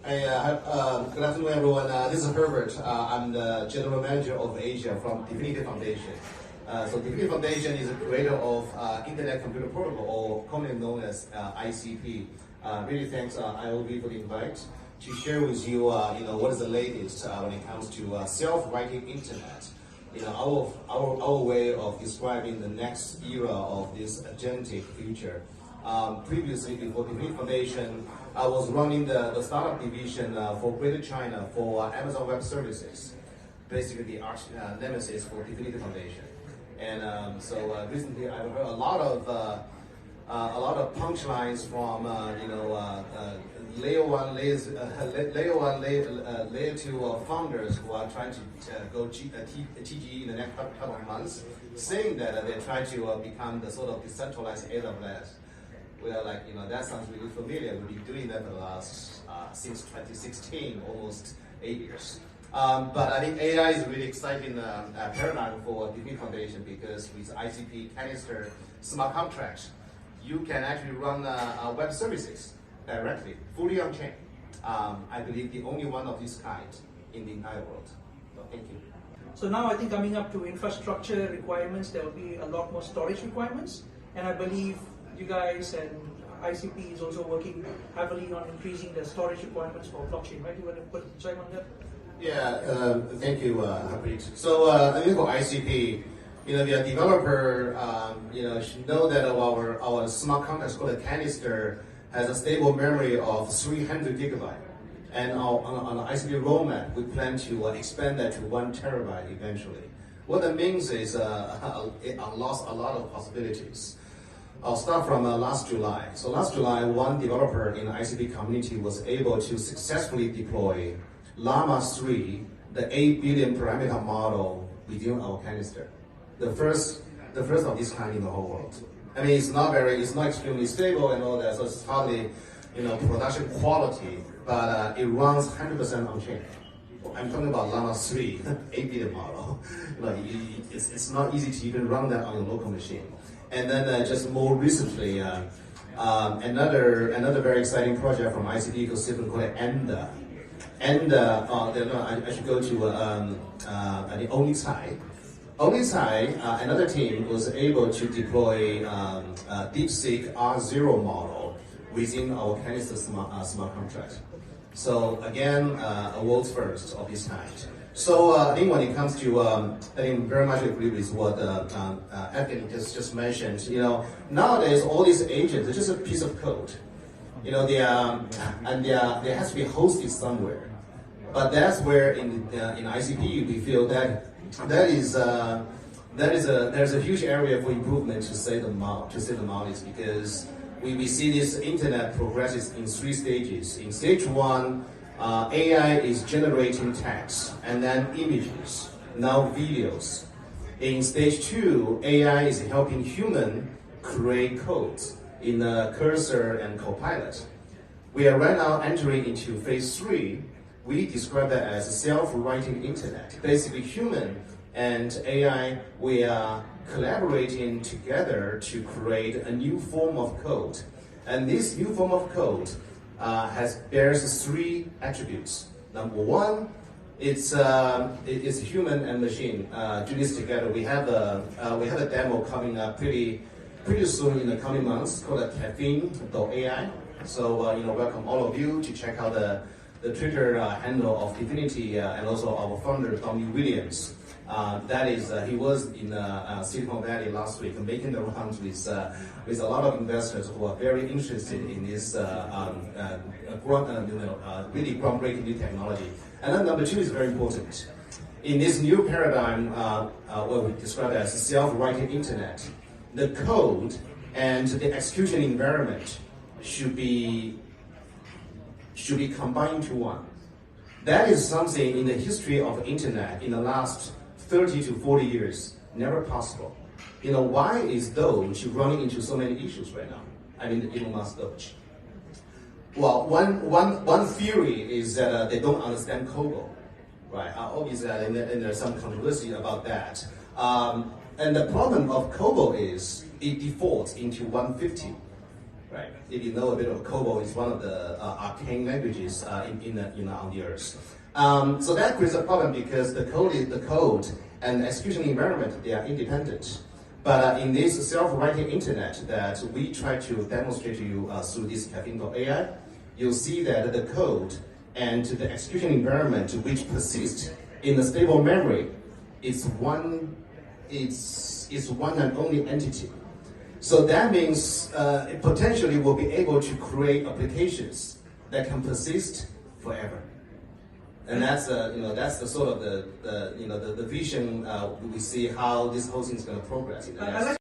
Hey, good afternoon, everyone. This is Herbert. I'm the General Manager of Asia from Decentralized Foundation. So Decentralized Foundation is a creator of Internet Computer Protocol, or commonly known as ICP. Really thanks IOB for the invite to share with you, what is the latest when it comes to self-writing Internet. Our way of describing the next era of this agentic future. Previously, before Decentralized Foundation, I was running the startup division for Greater China for Amazon Web Services, basically the arch nemesis for Decentralized Foundation. And so recently, I've heard a lot of punchlines from layer one, layer two founders who are trying to go TGE in the next couple of months, saying that they're trying to become the sort of decentralized AWS. We're like, that sounds really familiar. We've been doing that for the last, since 2016, almost 8 years. But I think AI is a really exciting paradigm for Decentralized Foundation, because with ICP canister smart contracts, you can actually run web services directly, fully on chain. I believe the only one of this kind in the entire world. So thank you. So now I think coming up to infrastructure requirements, there will be a lot more storage requirements, and I believe you guys and ICP is also working heavily on increasing the storage requirements for blockchain, right? You want to put a chime on that? Yeah, thank you, Harpreet. So I think for ICP, the developer, should know that our smart contract called a canister has a stable memory of 300 gigabyte. And on the ICP roadmap, we plan to expand that to 1 terabyte eventually. What that means is it unlocks a lot of possibilities. I'll start from last July. So last July, one developer in the ICP community was able to successfully deploy Llama 3, the 8 billion parameter model within our canister. The first of this kind in the whole world. I mean, it's not extremely stable and all that, so it's hardly, production quality, but it runs 100% on chain. I'm talking about Llama 3, 8 billion model. It's not easy to even run that on your local machine. And then just more recently, another very exciting project from ICP ecosystem called ENDA. I should go to the OnlyCai. OnlyCai, another team was able to deploy DeepSeek R0 model within our canister smart contract. So again, a world's first of this kind. So I think when it comes to, I think very much agree with what Evgeny just mentioned. Nowadays all these agents are just a piece of code. They has to be hosted somewhere. But that's where in ICP we feel that there's a huge area for improvement to say the models, because we see this internet progresses in 3 stages. In stage 1. AI is generating text and then images, now videos. In stage 2, AI is helping human create codes in Cursor and Copilot. We are right now entering into phase 3. We describe that as a self-writing internet. Basically, human and AI, we are collaborating together to create a new form of code. And this new form of code bears 3 attributes. Number 1, it's human and machine do this together. We have a demo coming up pretty soon in the coming months called caffeine.ai. So welcome all of you to check out the Twitter handle of Definity and also our founder Tommy Williams. He was in Silicon Valley last week, making the rounds with a lot of investors who are very interested in this really groundbreaking new technology. And then number 2 is very important. In this new paradigm, what we describe as self-writing internet, the code and the execution environment should be combined to one. That is something in the history of internet in the last 30 to 40 years, never possible. Why is Doge running into so many issues right now? I mean, Elon Musk Doge. Well, one theory is that they don't understand COBOL, right? Obviously, and there's some controversy about that. And the problem of COBOL is it defaults into 150. right? If you know a bit of COBOL, it's one of the arcane languages on the earth. So that creates a problem because the code and the execution environment, they are independent. But in this self-writing internet that we try to demonstrate to you through this caffeine.ai, you'll see that the code and the execution environment which persists in the stable memory is one and only entity. So that means it potentially will be able to create applications that can persist forever. And that's the sort of the vision we see how this whole thing is going to progress in the next